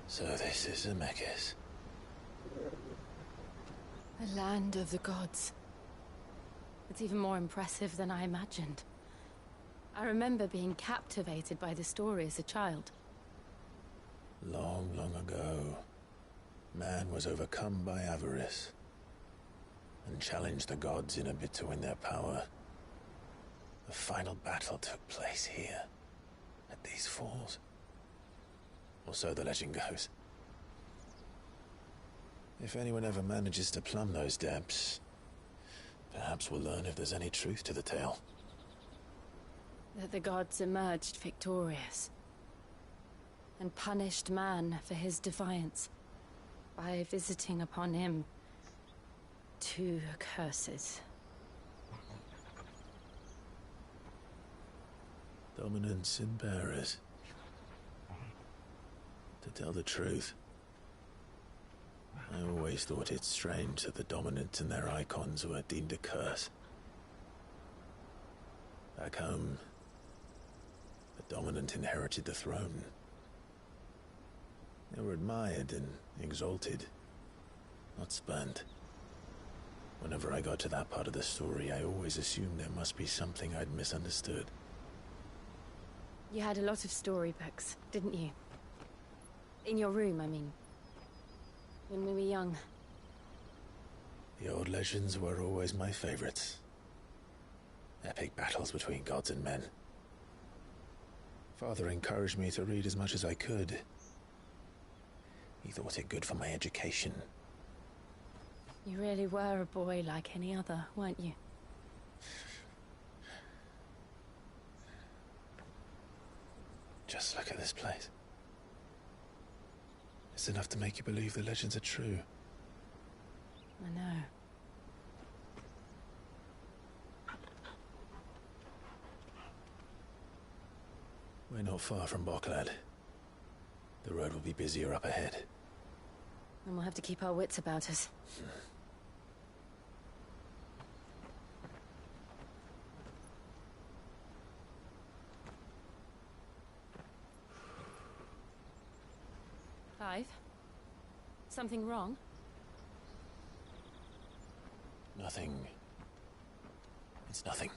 So this is Zemeckis. A land of the gods. It's even more impressive than I imagined. I remember being captivated by the story as a child. Long, long ago, man was overcome by avarice and challenged the gods in a bid to win their power. The final battle took place here, at these falls. Or so the legend goes. If anyone ever manages to plumb those depths, perhaps we'll learn if there's any truth to the tale. That the gods emerged victorious and punished man for his defiance by visiting upon him 2 curses. Dominance and bearers. To tell the truth, I always thought it strange that the dominant and their icons were deemed a curse. Back home, the dominant inherited the throne. They were admired and exalted, not spurned. Whenever I got to that part of the story, I always assumed there must be something I'd misunderstood. You had a lot of storybooks, didn't you? In your room, I mean. When we were young. The old legends were always my favorites. Epic battles between gods and men. Father encouraged me to read as much as I could. He thought it good for my education. You really were a boy like any other, weren't you? Just look at this place. It's enough to make you believe the legends are true. I know. We're not far from Boklad. The road will be busier up ahead. And we'll have to keep our wits about us. Clive? Something wrong? Nothing. It's nothing.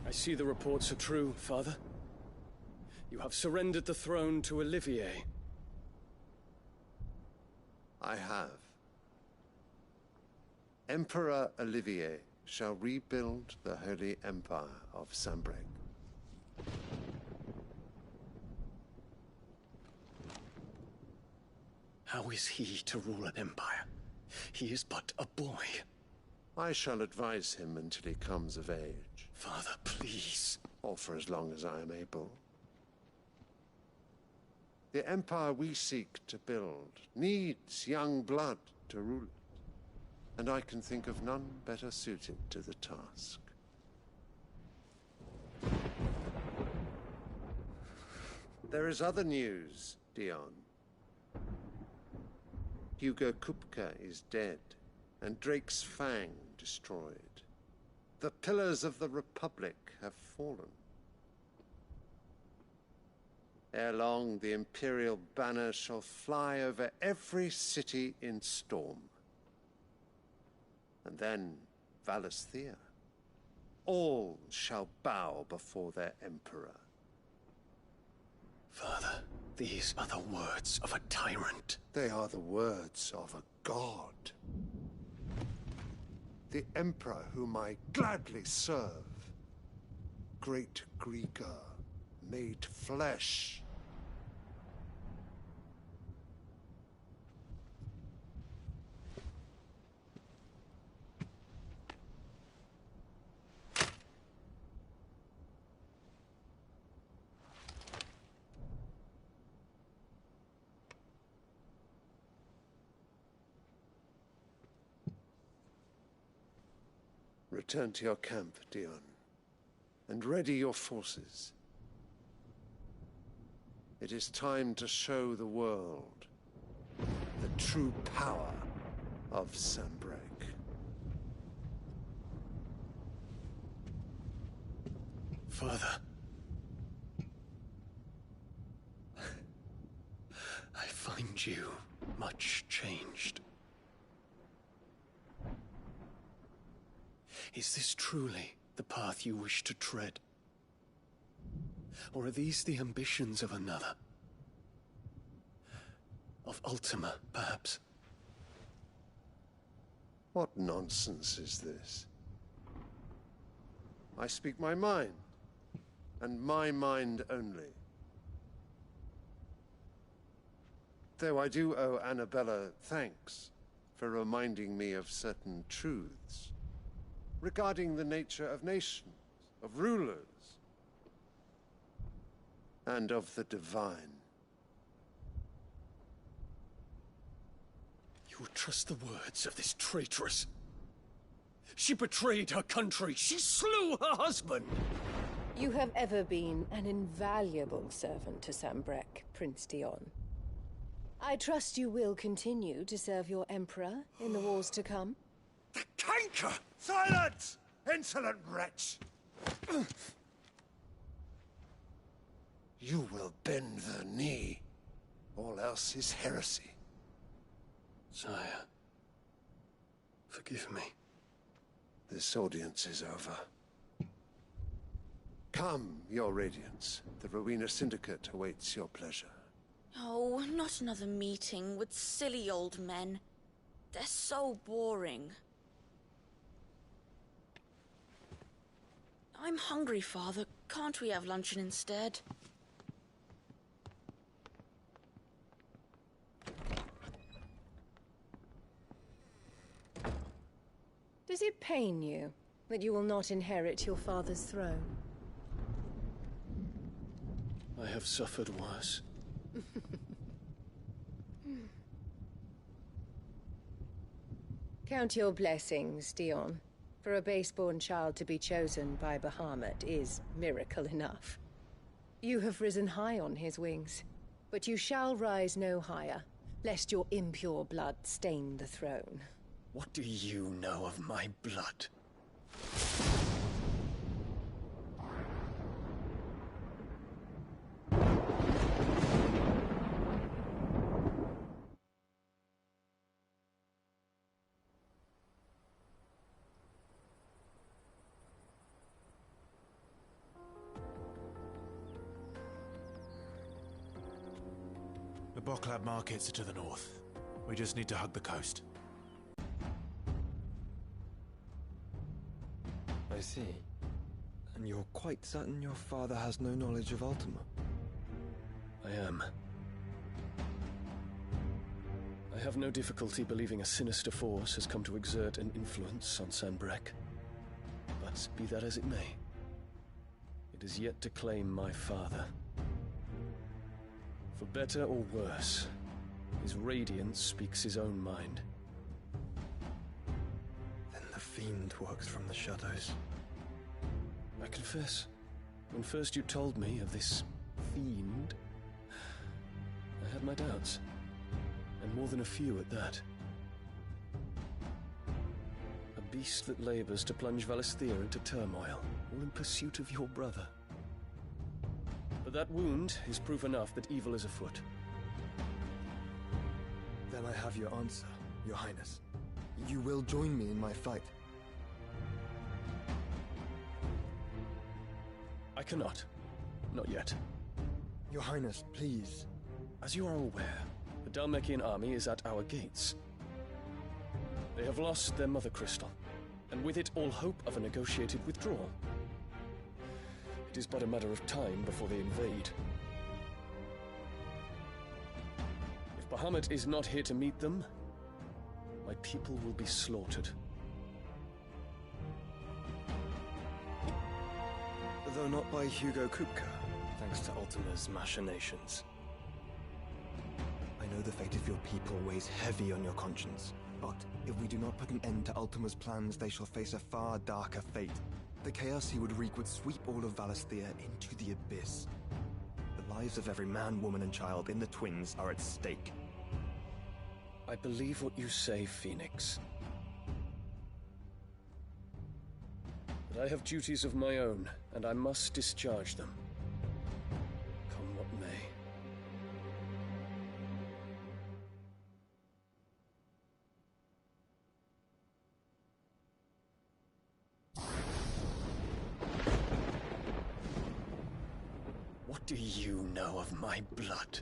I see the reports are true, Father. You have surrendered the throne to Olivier. I have. Emperor Olivier shall rebuild the Holy Empire of Sanbreque. How is he to rule an empire? He is but a boy. I shall advise him until he comes of age. Father, please. Or for as long as I am able. The empire we seek to build needs young blood to rule it, and I can think of none better suited to the task. There is other news, Dion. Hugo Kupka is dead, and Drake's Fang destroyed. The pillars of the Republic have fallen. Ere long, the Imperial banner shall fly over every city in Storm. And then, Valisthea. All shall bow before their Emperor. Father, these are the words of a tyrant. They are the words of a god. The Emperor whom I gladly serve. Great Greeker, made flesh. Return to your camp, Dion, and ready your forces. It is time to show the world the true power of Sanbreque. Father. I find you much changed. Is this truly the path you wish to tread? Or are these the ambitions of another? Of Ultima, perhaps? What nonsense is this? I speak my mind, and my mind only. Though I do owe Annabella thanks for reminding me of certain truths regarding the nature of nations, of rulers, and of the divine. You would trust the words of this traitress? She betrayed her country! She slew her husband! You have ever been an invaluable servant to Sanbreque, Prince Dion. I trust you will continue to serve your Emperor in the wars to come. The canker! Silence! Insolent wretch! You will bend the knee. All else is heresy. Sire, forgive me. This audience is over. Come, your Radiance. The Rowena Syndicate awaits your pleasure. Oh, not another meeting with silly old men. They're so boring. I'm hungry, Father. Can't we have luncheon instead? Does it pain you that you will not inherit your father's throne? I have suffered worse. Count your blessings, Dion. For a base-born child to be chosen by Bahamut is miracle enough. You have risen high on his wings, but you shall rise no higher, lest your impure blood stain the throne. What do you know of my blood? The Boklab markets are to the north. We just need to hug the coast. I see. And you're quite certain your father has no knowledge of Ultima? I am. I have no difficulty believing a sinister force has come to exert an influence on Sanbreque. But be that as it may, it is yet to claim my father. For better or worse, his radiance speaks his own mind. Then the fiend works from the shadows. I confess, when first you told me of this fiend, I had my doubts. And more than a few at that. A beast that labors to plunge Valisthea into turmoil, all in pursuit of your brother. But that wound is proof enough that evil is afoot. Then I have your answer, Your Highness. You will join me in my fight. I cannot. Not yet. Your Highness, please. As you are aware, the Dhalmekian army is at our gates. They have lost their mother crystal, and with it all hope of a negotiated withdrawal. It is but a matter of time before they invade. If Bahamut is not here to meet them, my people will be slaughtered. Though not by Hugo Kupka, thanks to Ultima's machinations. I know the fate of your people weighs heavy on your conscience. But if we do not put an end to Ultima's plans, they shall face a far darker fate. The chaos he would wreak would sweep all of Valisthea into the abyss. The lives of every man, woman, and child in the Twins are at stake. I believe what you say, Phoenix. But I have duties of my own, and I must discharge them. Come what may. What do you know of my blood?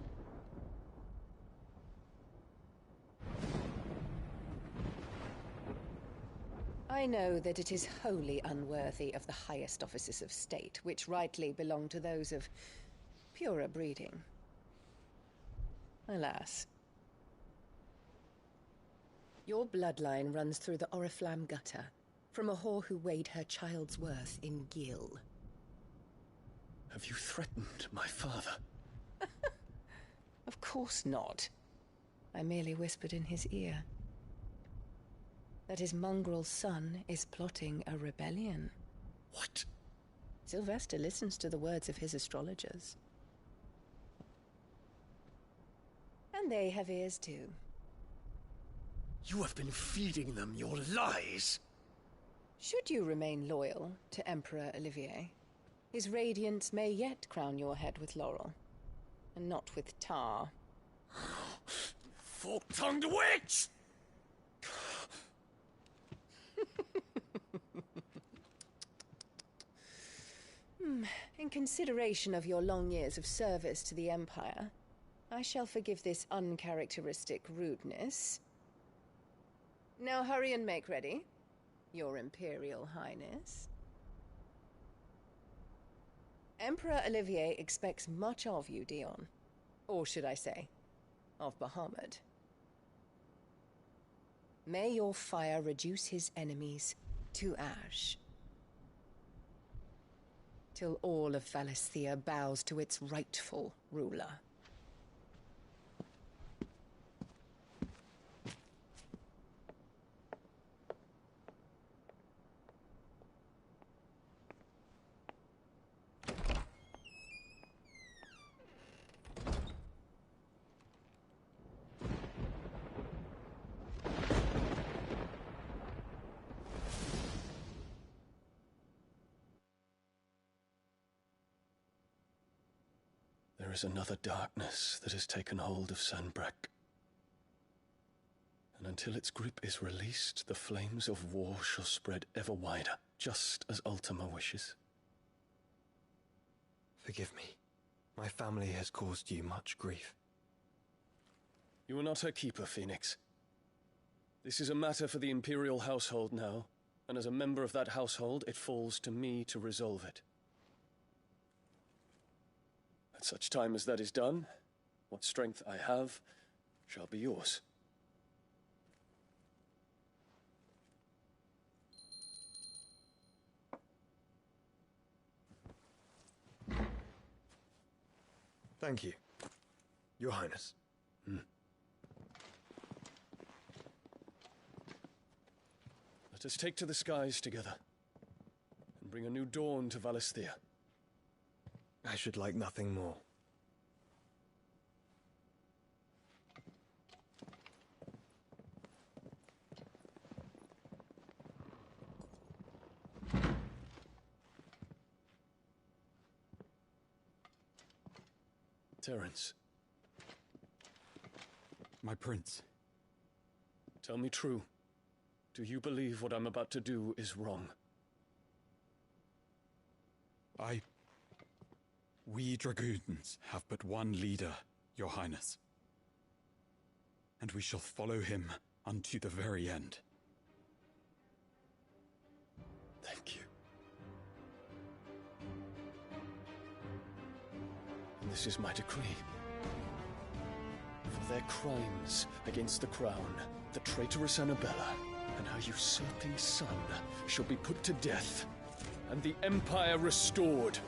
I know that it is wholly unworthy of the highest offices of state, which rightly belong to those of purer breeding. Alas. Your bloodline runs through the Oriflamme gutter, from a whore who weighed her child's worth in gil. Have you threatened my father? Of course not. I merely whispered in his ear that his mongrel son is plotting a rebellion. What? Sylvester listens to the words of his astrologers. And they have ears too. You have been feeding them your lies! Should you remain loyal to Emperor Olivier, his radiance may yet crown your head with laurel, and not with tar. Fork-tongued witch! In consideration of your long years of service to the Empire, I shall forgive this uncharacteristic rudeness. Now hurry and make ready, Your Imperial Highness. Emperor Olivier expects much of you, Dion. Or should I say, of Bahamut. May your fire reduce his enemies to ash, till all of Valisthea bows to its rightful ruler. There is another darkness that has taken hold of Sanbreque. And until its grip is released, the flames of war shall spread ever wider, just as Ultima wishes. Forgive me. My family has caused you much grief. You are not her keeper, Phoenix. This is a matter for the Imperial household now, and as a member of that household, it falls to me to resolve it. At such time as that is done, what strength I have shall be yours. Thank you, Your Highness. Let us take to the skies together, and bring a new dawn to Valisthea. I should like nothing more. Terence, my prince. tell me true. Do you believe what I'm about to do is wrong? We dragoons have but one leader, Your Highness. And we shall follow him unto the very end. Thank you. And this is my decree. For their crimes against the crown, the traitorous Annabella and her usurping son shall be put to death, and the Empire restored.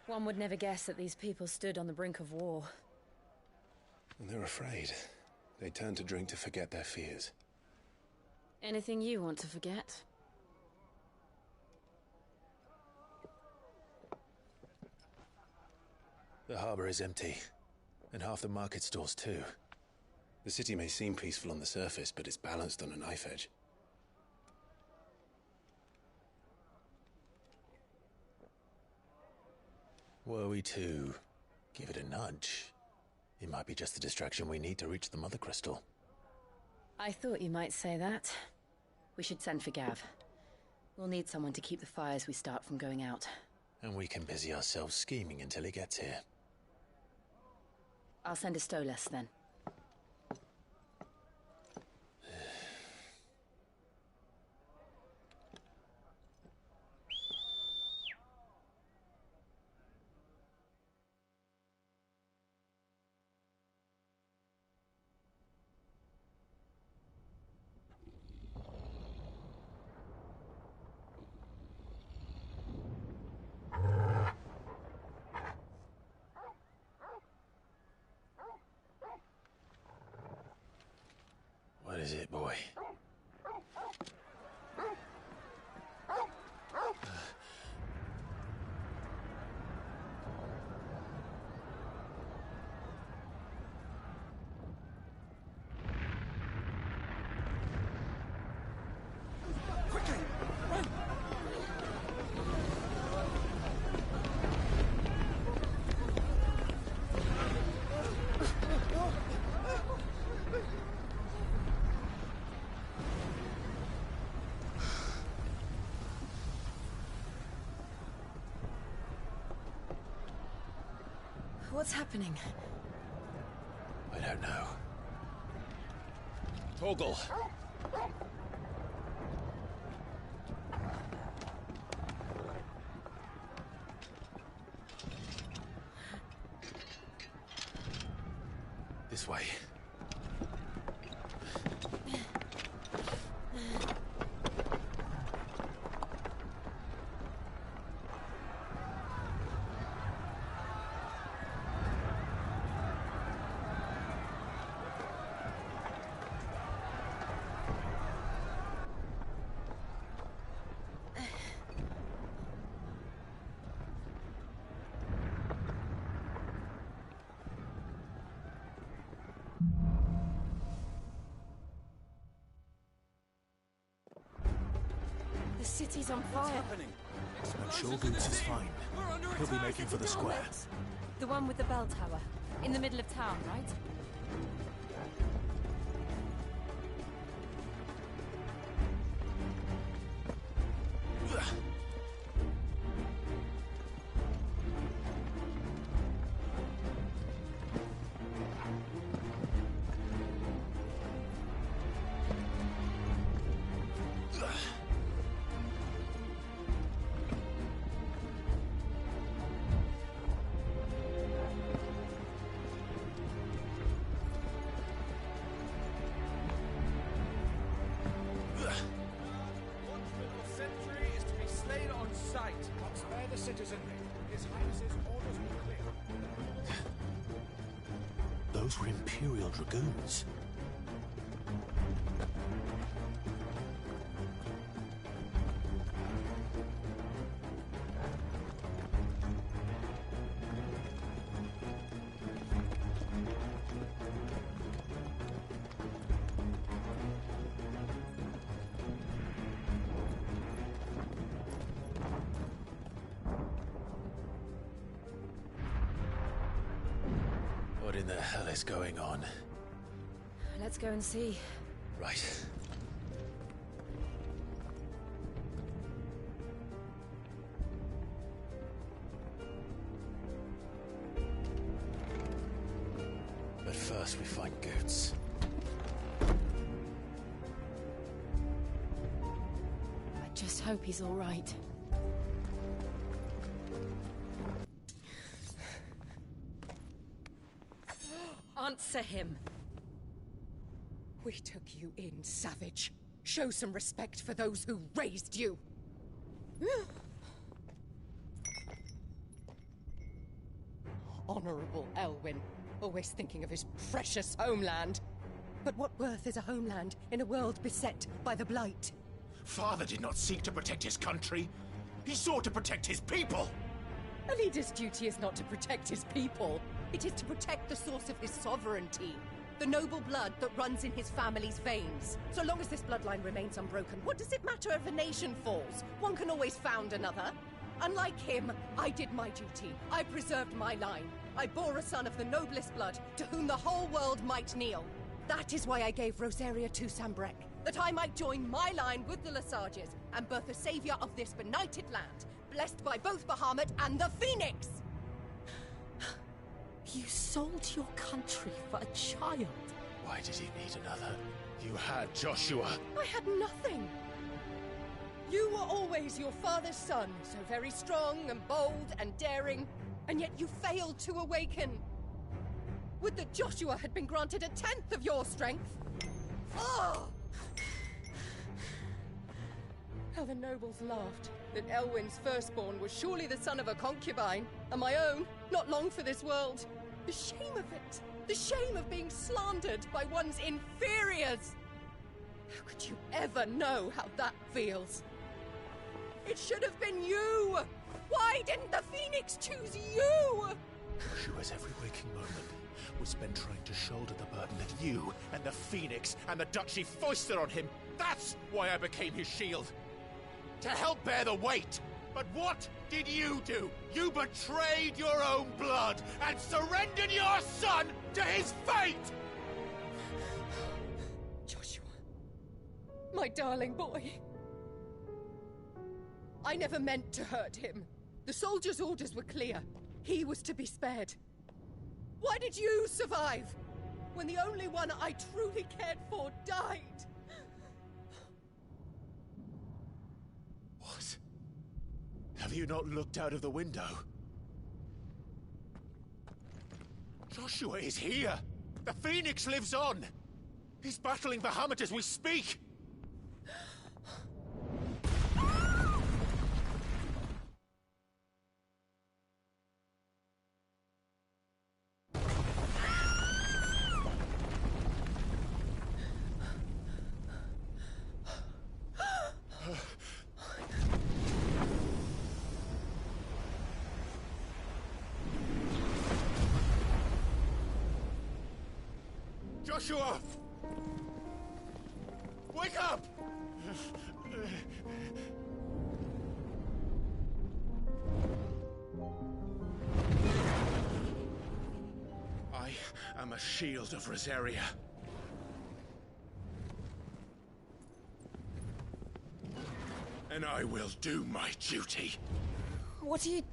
One would never guess that these people stood on the brink of war. And they're afraid. They turn to drink to forget their fears. Anything you want to forget? The harbor is empty, and half the market stalls too. The city may seem peaceful on the surface, but it's balanced on a knife edge. Were we to give it a nudge, it might be just the distraction we need to reach the Mother Crystal. I thought you might say that. We should send for Gav. We'll need someone to keep the fires we start from going out. And we can busy ourselves scheming until he gets here. I'll send a Stolas then. What is it, boy? What's happening? I don't know. Torgal! This way. The city's on fire. And Shogun's is fine. He'll be making for the square. The one with the bell tower. In the middle of town, right? Those were Imperial Dragoons. What in the hell is going on? Let's go and see. Right. But first we find Goots. I just hope he's all right. Answer him. We took you in, savage. Show some respect for those who raised you. Honorable Elwyn, always thinking of his precious homeland. But what worth is a homeland in a world beset by the Blight? Father did not seek to protect his country. He sought to protect his people. A leader's duty is not to protect his people. It is to protect the source of his sovereignty. The noble blood that runs in his family's veins. So long as this bloodline remains unbroken, what does it matter if a nation falls? One can always found another. Unlike him, I did my duty. I preserved my line. I bore a son of the noblest blood, to whom the whole world might kneel. That is why I gave Rosaria to Sambrek, that I might join my line with the Lesages and birth a savior of this benighted land, blessed by both Bahamut and the Phoenix! You sold your country for a child. Why did he need another? You had Joshua. I had nothing. You were always your father's son, so very strong and bold and daring, and yet you failed to awaken. Would that Joshua had been granted 1/10 of your strength? Oh! How the nobles laughed that Elwyn's firstborn was surely the son of a concubine, and my own, not long for this world. The shame of it! The shame of being slandered by one's inferiors! How could you ever know how that feels? It should have been you! Why didn't the Phoenix choose you? Joshua's every waking moment was spent trying to shoulder the burden that you and the Phoenix and the Duchy foisted on him. That's why I became his shield. To help bear the weight. But what did you do? You betrayed your own blood and surrendered your son to his fate! Joshua, my darling boy. I never meant to hurt him. The soldiers' orders were clear. He was to be spared. Why did you survive when the only one I truly cared for died? What? Have you not looked out of the window? Joshua is here! The Phoenix lives on! He's battling Bahamut as we speak! Joshua! Wake up! I am a shield of Rosaria. And I will do my duty. What are you...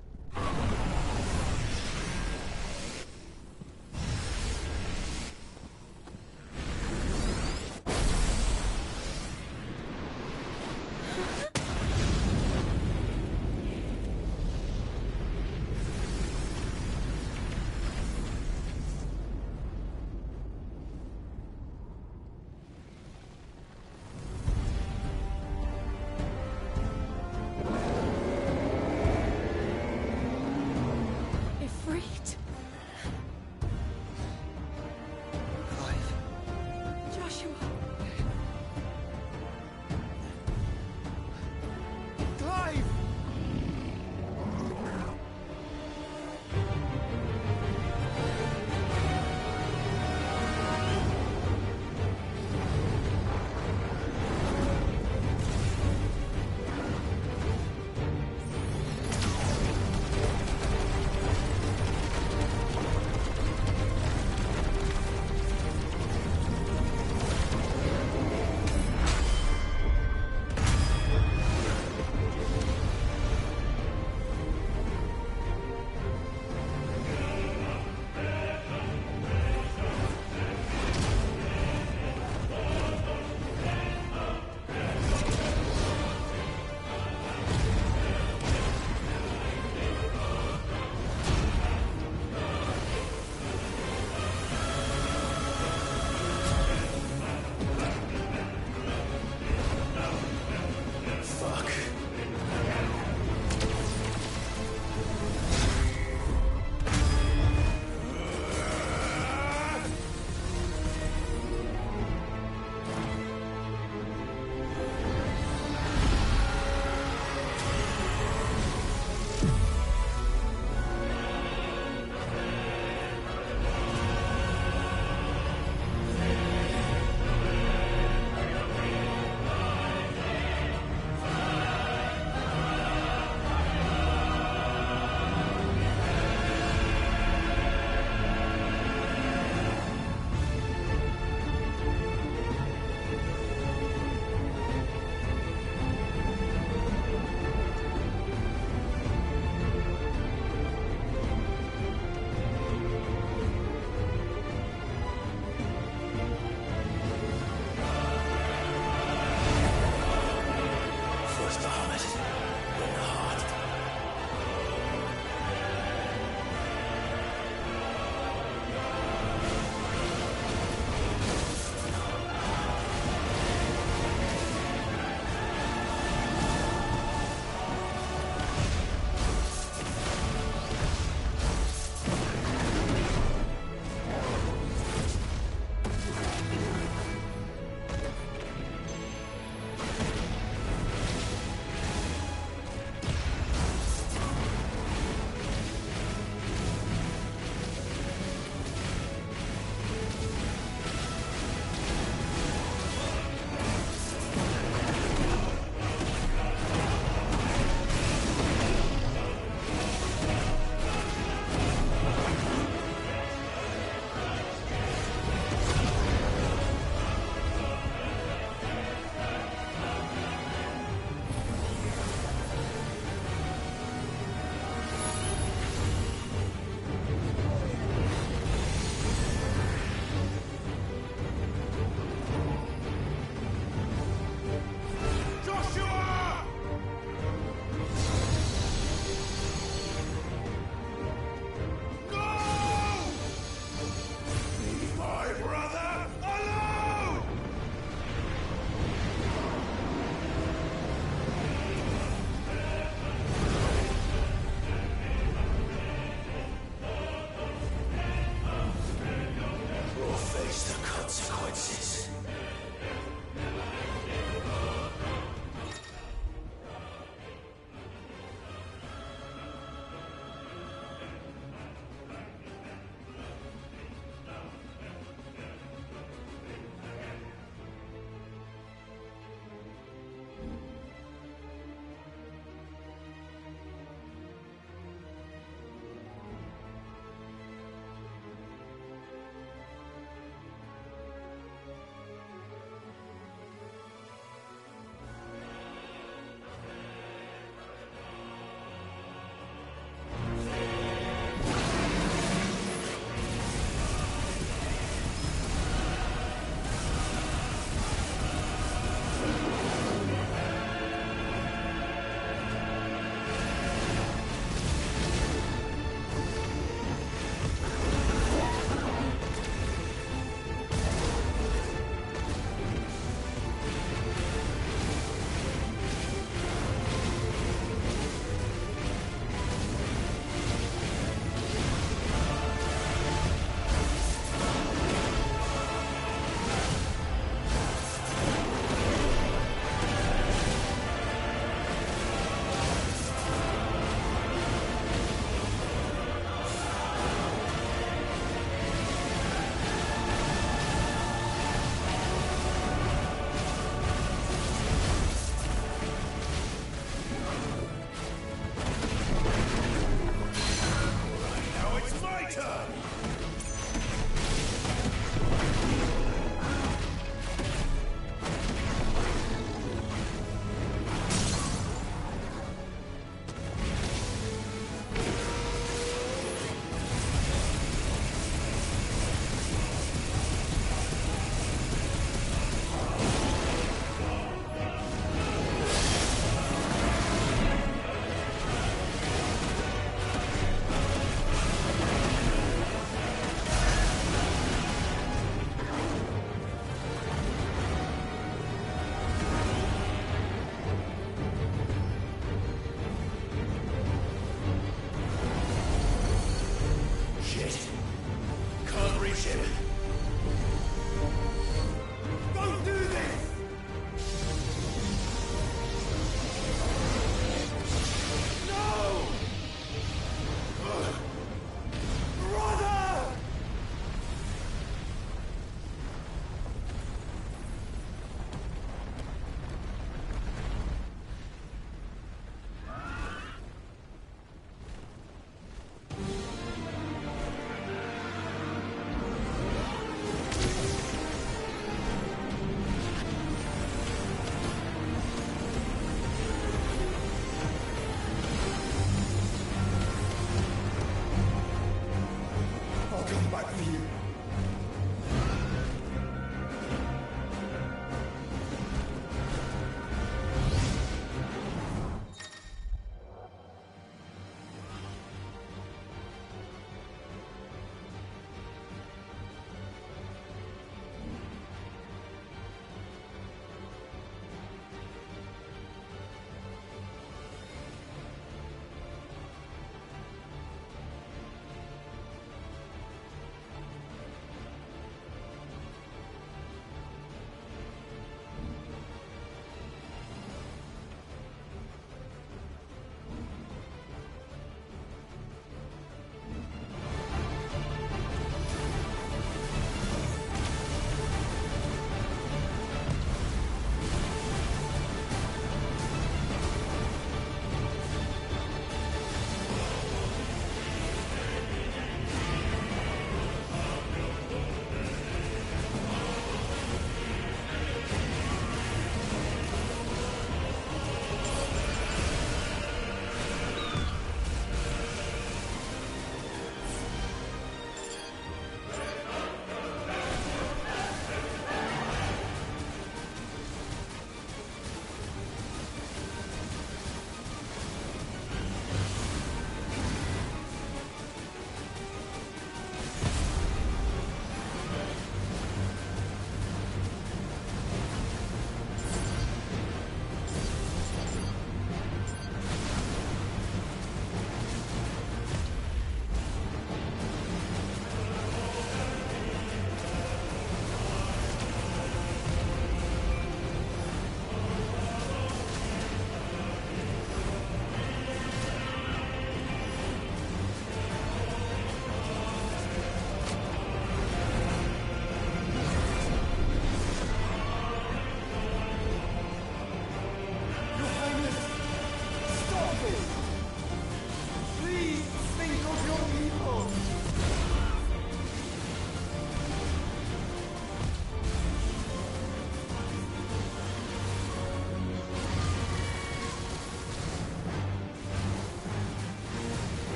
consequences.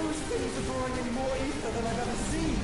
Those things are drawing in more ether than I've ever seen.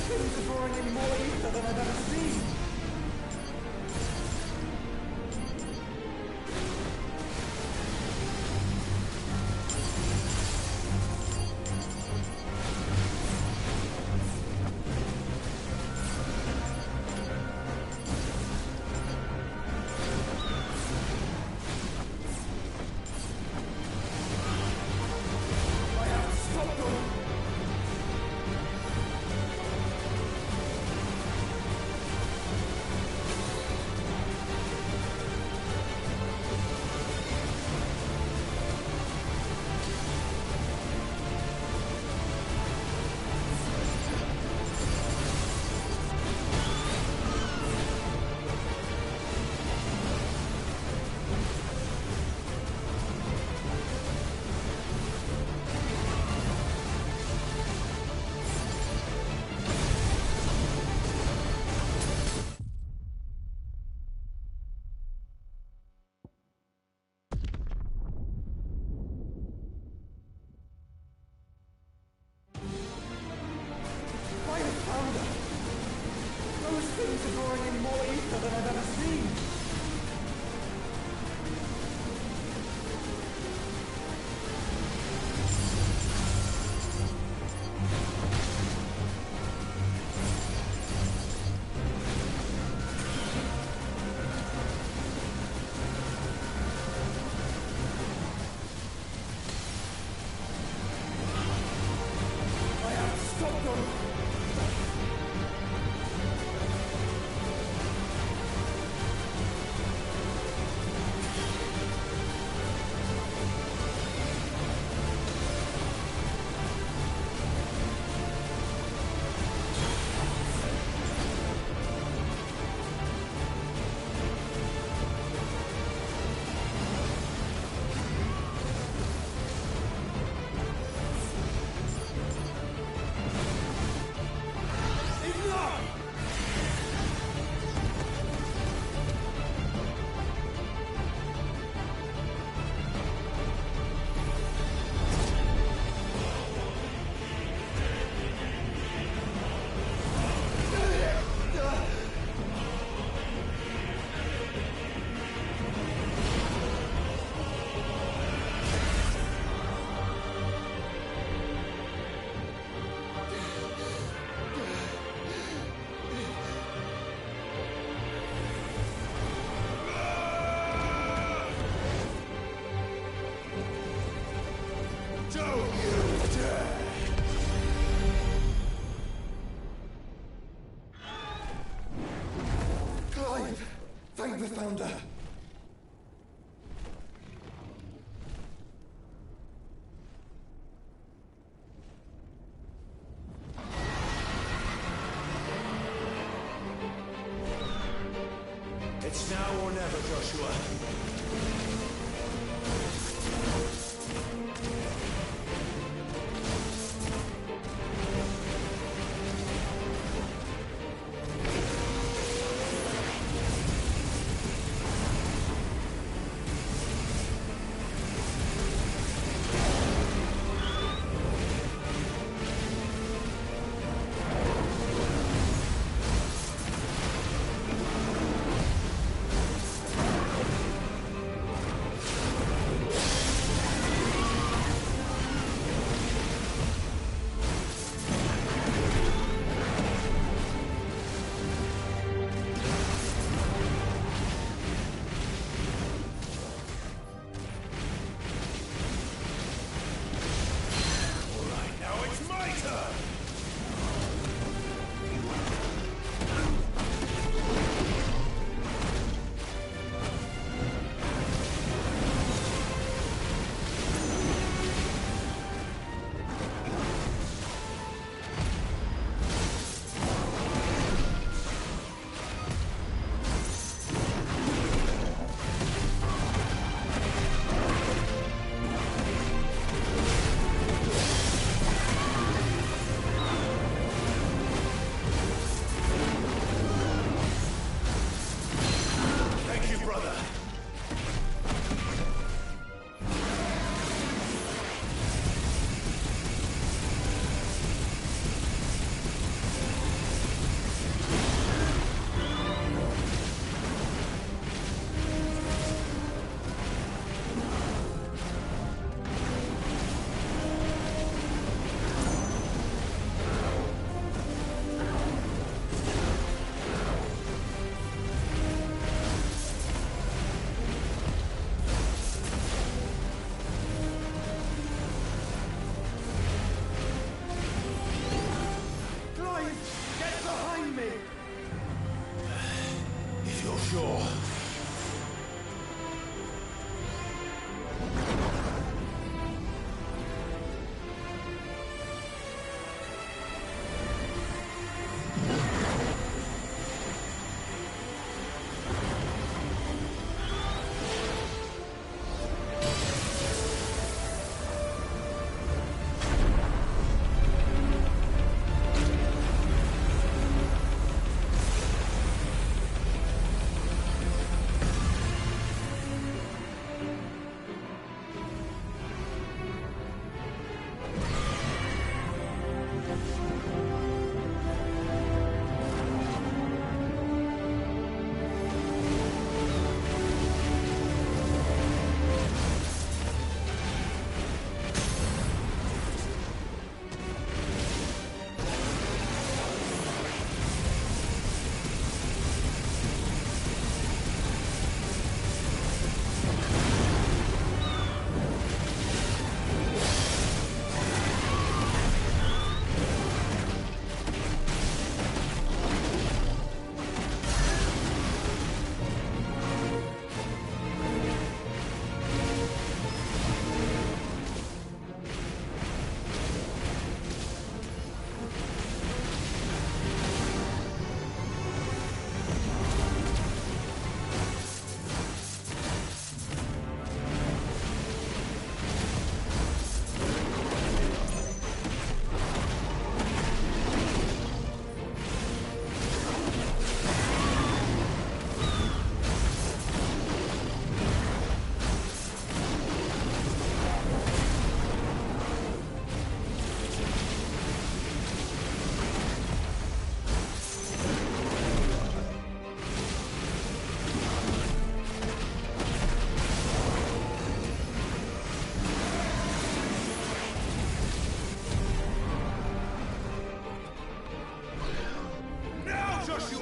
Things are drawing in more ether than I've ever seen. Those things are drawing in more ether than I've ever seen. I have to stop them. Thank the Founder! It's now or never, Joshua.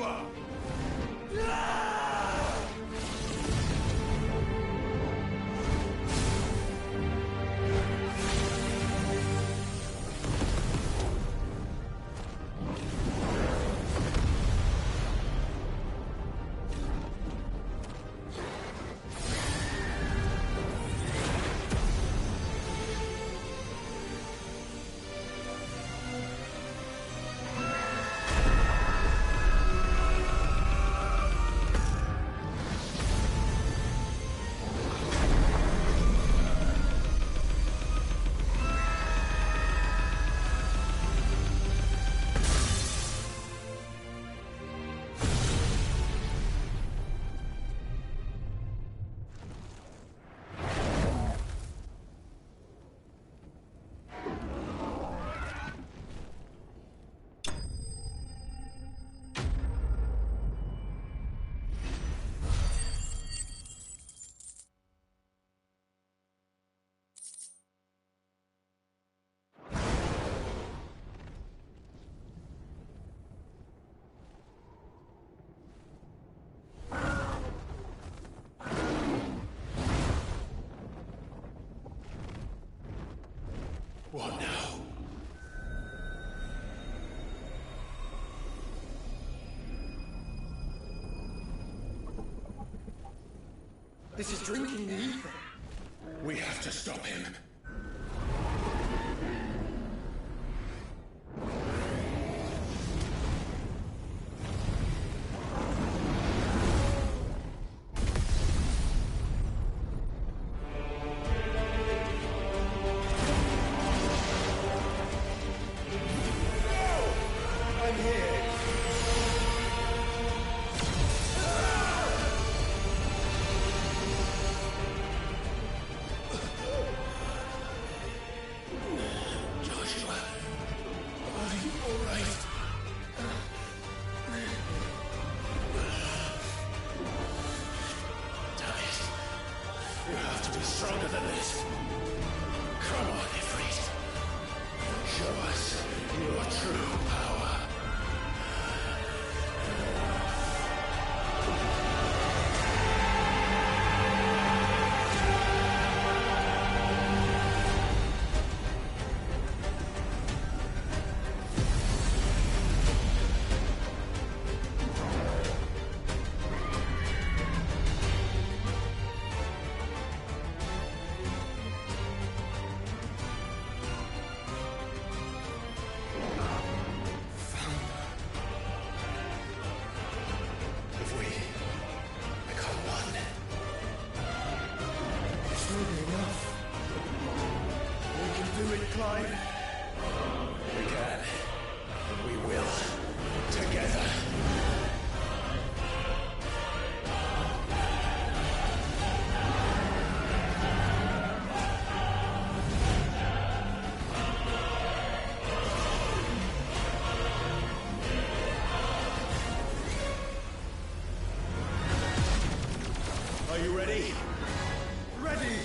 over! What now? This is drinking the ether. We have to stop him. Stronger than this. Come on, Ifrit. Show us your true power. We can. We will. Together. Are you ready? Ready!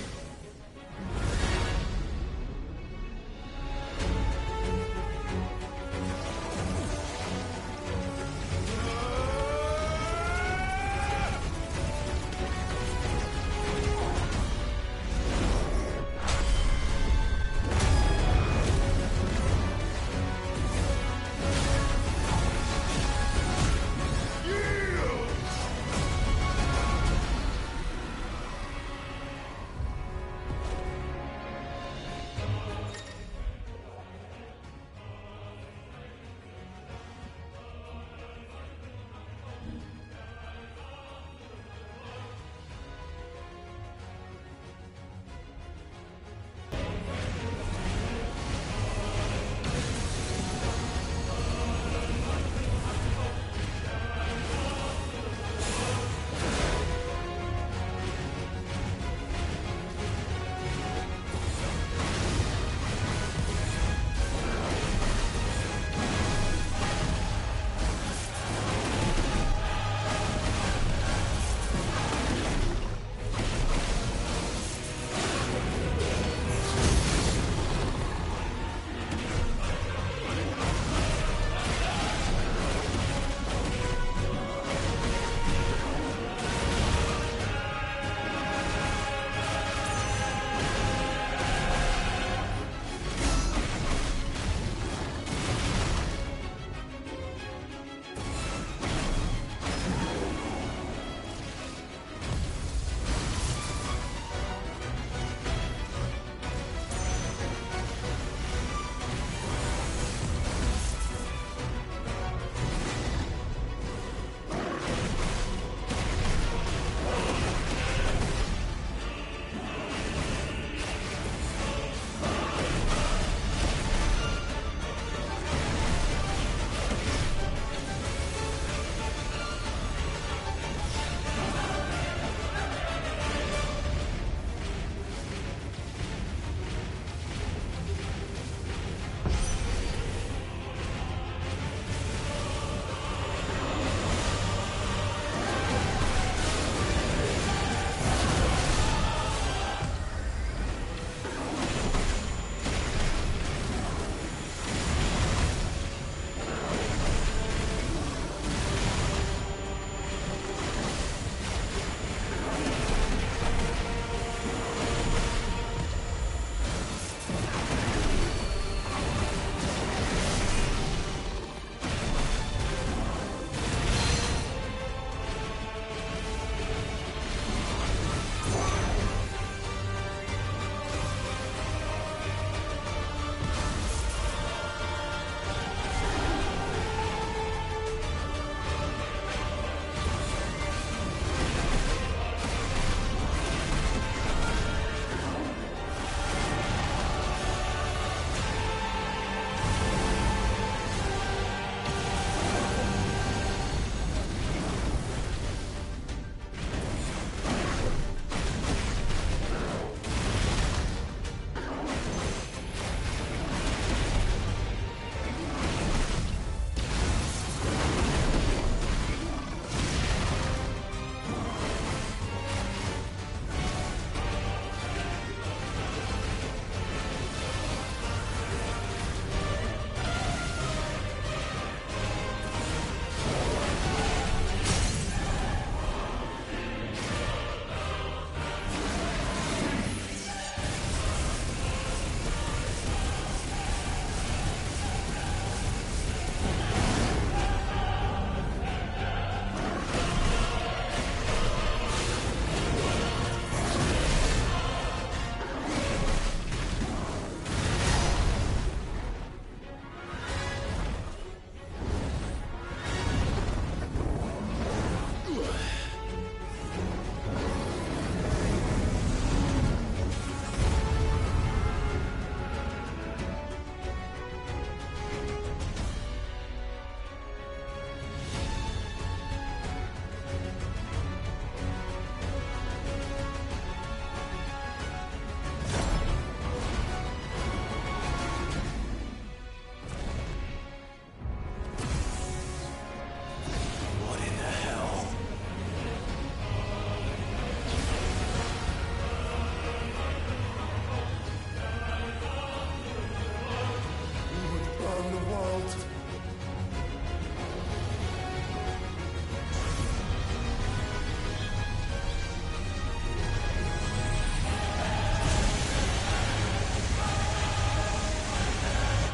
fault.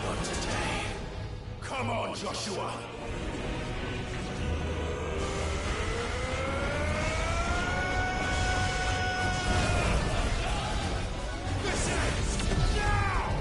Not today. Come on, Joshua! This ends now!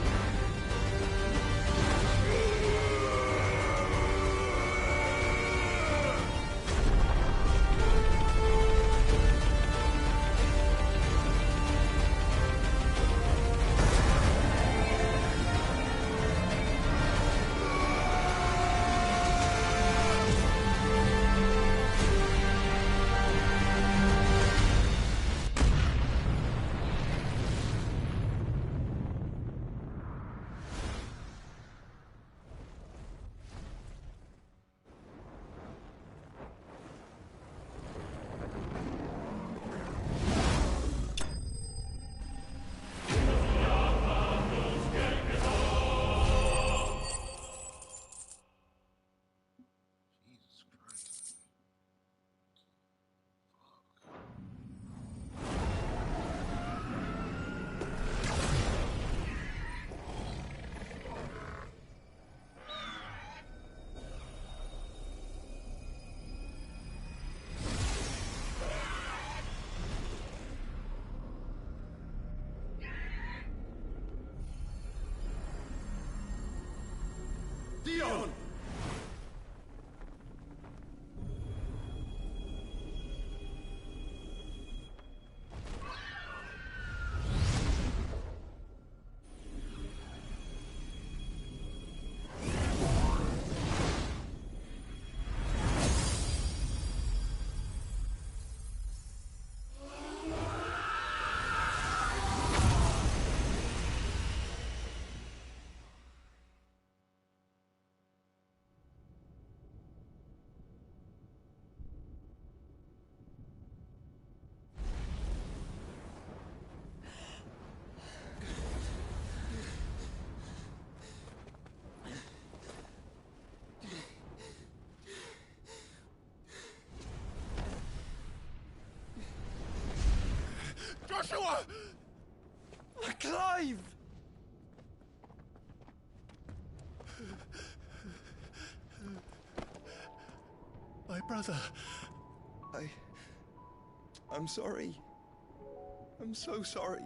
Dion! Joshua! Clive! My brother. I'm sorry. I'm so sorry.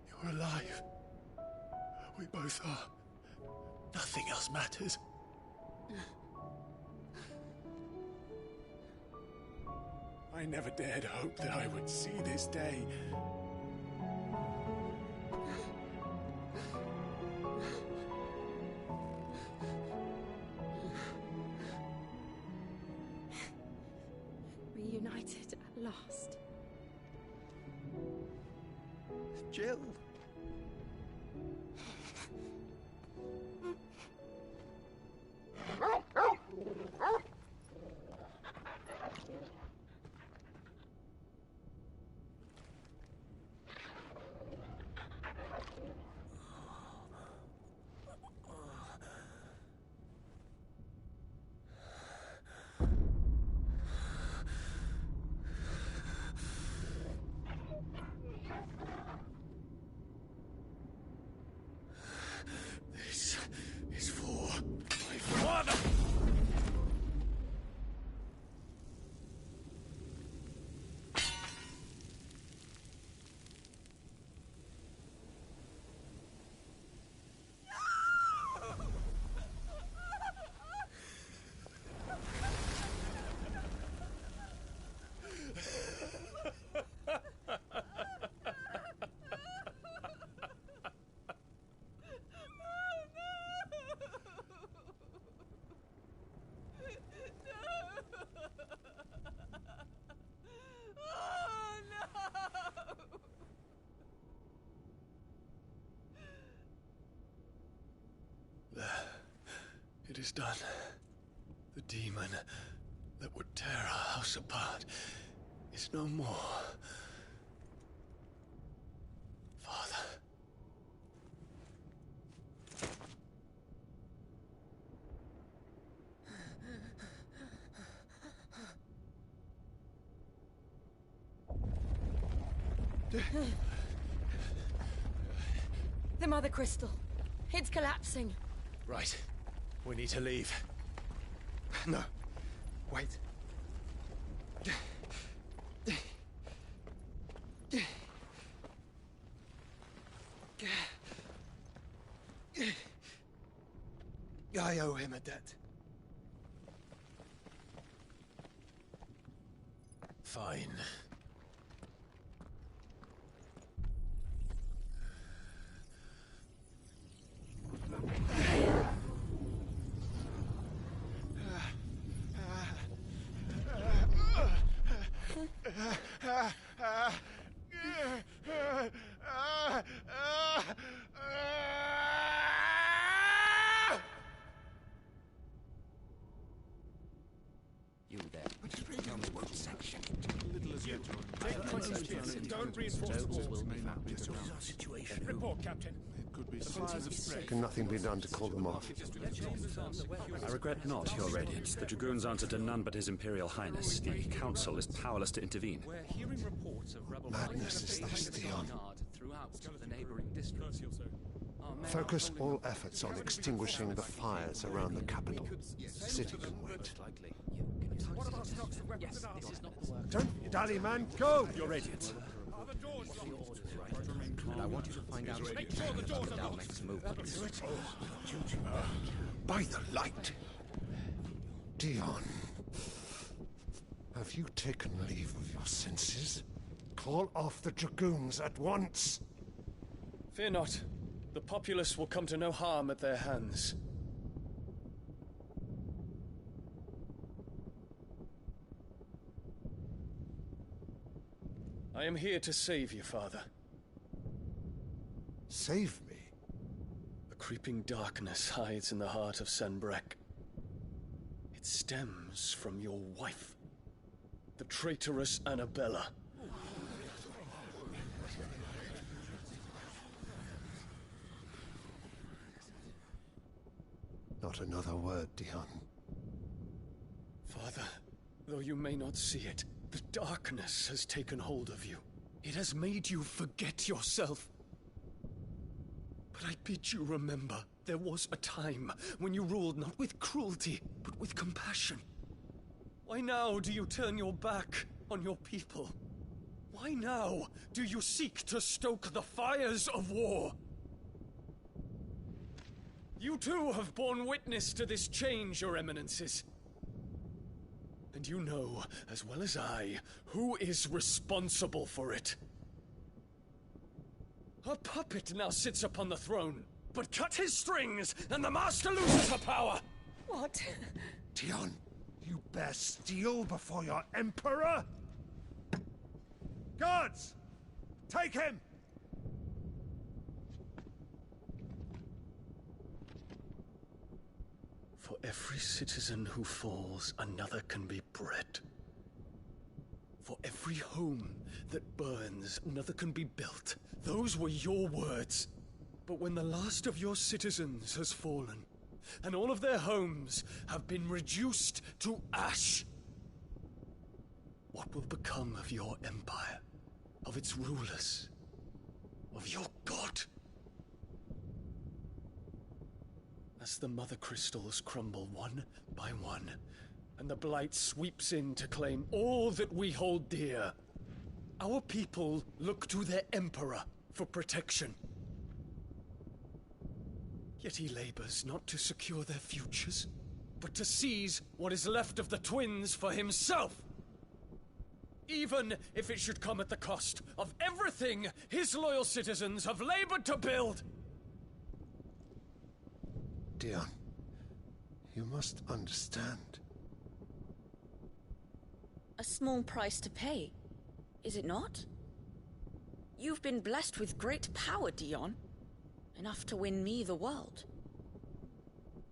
You're alive. We both are. Nothing else matters. I never dared hope that I would see this day. Reunited at last. Jill. This is for my father! It is done. The demon that would tear our house apart is no more. Father, The Mother Crystal. It's collapsing. Right. We need to leave. No. Wait. I owe him a debt. Fine. You there. Tell me what section. Little as yet. Don't reinforce the walls. This is our situation. Report, Captain. It could be fires of threat. Can nothing be done to call them off? I regret not, Your Radiance. The Dragoons answer to none but His Imperial Highness. The Council is powerless to intervene. We're hearing reports of rebel Madness is this, Dion. throughout the neighboring districts. Focus all efforts on extinguishing the fires around the capital. The city can wait. Don't be dally, man. Go! Your Radiance. And I want you to find out Make sure the doors are locked. next movements. By the light! Dion, have you taken leave of your senses? Call off the Dragoons at once! Fear not. The populace will come to no harm at their hands. I am here to save you, Father. Save me? The creeping darkness hides in the heart of Sanbreque. It stems from your wife, the traitorous Annabella. Not another word, Dion. Father, though you may not see it, the darkness has taken hold of you. It has made you forget yourself. But I bid you remember, there was a time when you ruled not with cruelty, but with compassion. Why now do you turn your back on your people? Why now do you seek to stoke the fires of war? You too have borne witness to this change, Your Eminences. And you know, as well as I, who is responsible for it. A puppet now sits upon the throne, but cut his strings, and the Master loses her power! What? Dion, you bear steel before your Emperor? Guards! Take him! For every citizen who falls, another can be bred. For every home that burns, another can be built. Those were your words. But when the last of your citizens has fallen, and all of their homes have been reduced to ash, what will become of your empire, of its rulers, of your god? As the Mother Crystals crumble one by one, and the Blight sweeps in to claim all that we hold dear, our people look to their Emperor for protection. Yet he labors not to secure their futures, but to seize what is left of the twins for himself. Even if it should come at the cost of everything his loyal citizens have labored to build. Dion, you must understand. A small price to pay, is it not? You've been blessed with great power, Dion. Enough to win me the world.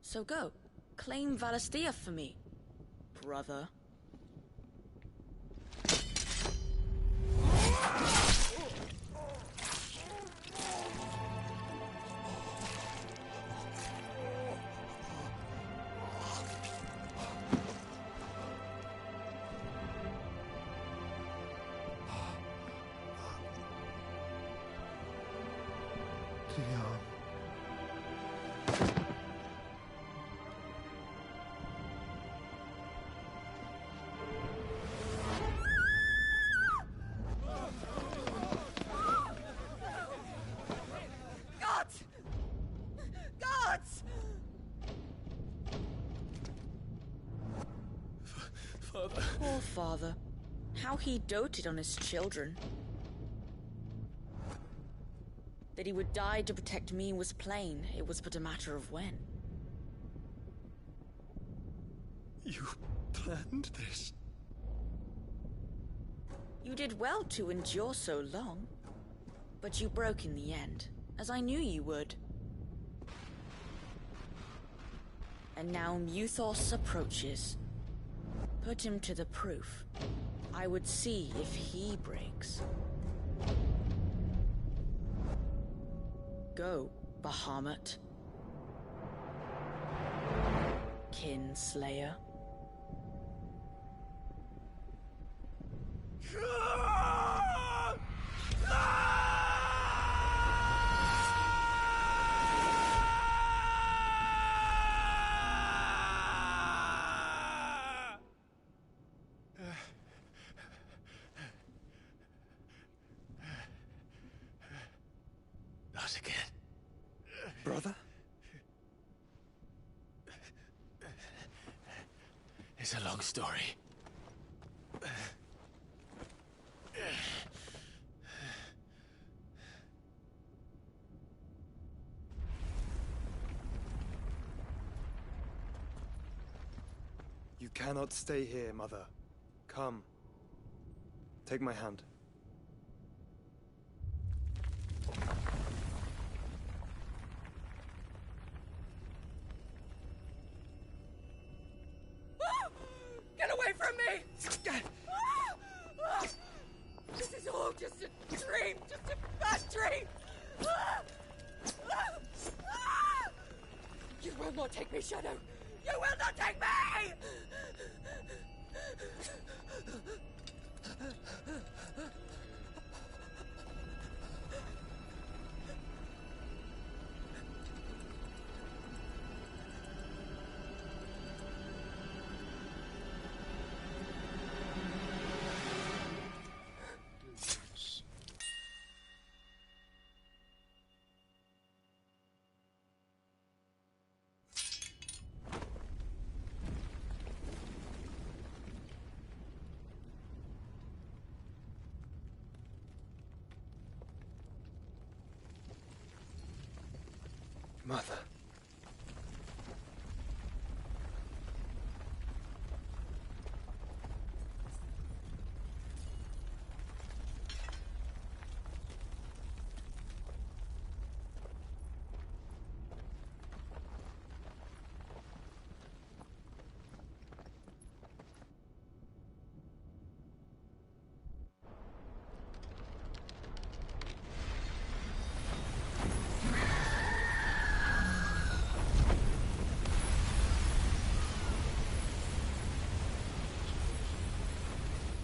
So go, claim Valisthea for me, brother. gods! Father. Poor father. How he doted on his children. That he would die to protect me was plain. It was but a matter of when. You planned this? You did well to endure so long. But you broke in the end, as I knew you would. And now Muthos approaches. Put him to the proof. I would see if he breaks. Go, Bahamut. Kinslayer. Not again. Brother? It's a long story. You cannot stay here, Mother. Come. Take my hand. Get away from me! This is all just a dream, just a bad dream! You will not take me, Shadow! You will not take me! Mother.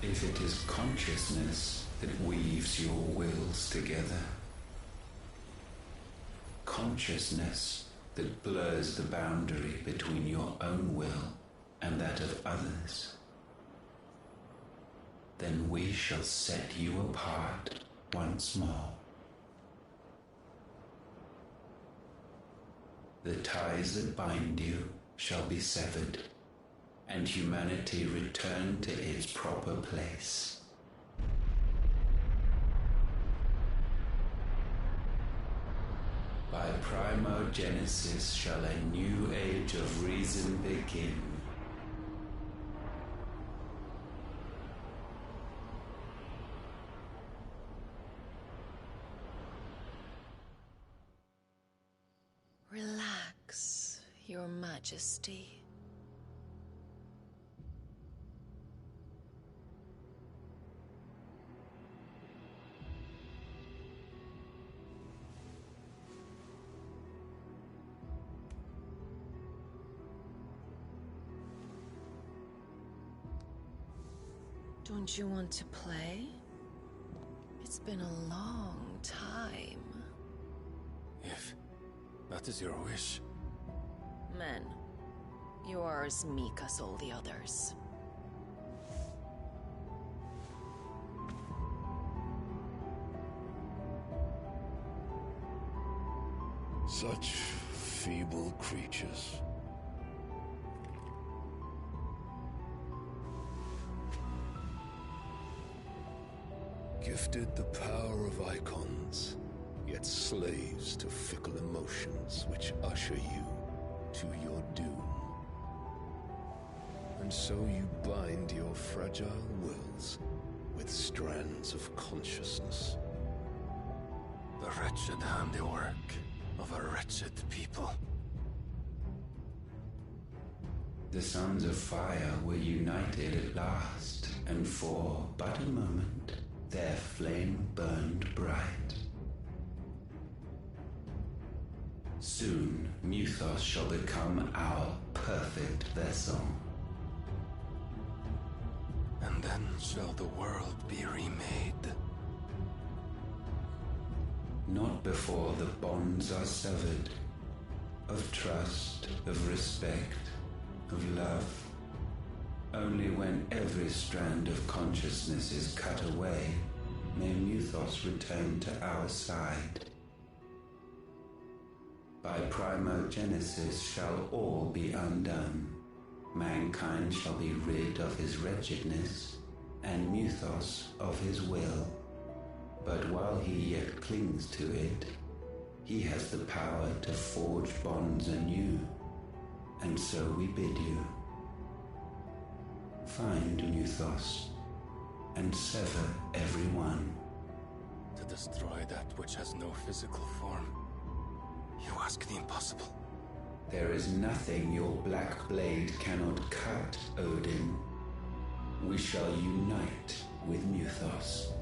If it is consciousness that weaves your wills together, consciousness that blurs the boundary between your own will and that of others, then we shall set you apart once more. The ties that bind you shall be severed, and humanity return to its proper place. By primogenesis shall a new age of reason begin. Relax, Your Majesty. Don't you want to play? It's been a long time. If that is your wish. Men, you are as meek as all the others. Such feeble creatures. Gifted the power of icons, yet slaves to fickle emotions which usher you to your doom. And so you bind your fragile wills with strands of consciousness. The wretched handiwork of a wretched people. The Sons of Fire were united at last, and for but a moment, their flame burned bright. Soon, Muthos shall become our perfect vessel. And then shall the world be remade. Not before the bonds are severed, of trust, of respect, of love. Only when every strand of consciousness is cut away, may Muthos return to our side. By primogenesis shall all be undone. Mankind shall be rid of his wretchedness, and Muthos of his will. But while he yet clings to it, he has the power to forge bonds anew, and so we bid you. Find Muthos, and sever every one. To destroy that which has no physical form, you ask the impossible. There is nothing your black blade cannot cut, Odin. We shall unite with Muthos,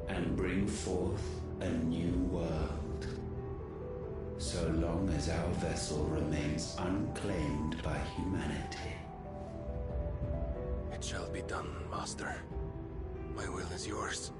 and bring forth a new world. So long as our vessel remains unclaimed by humanity. It shall be done, Master. My will is yours.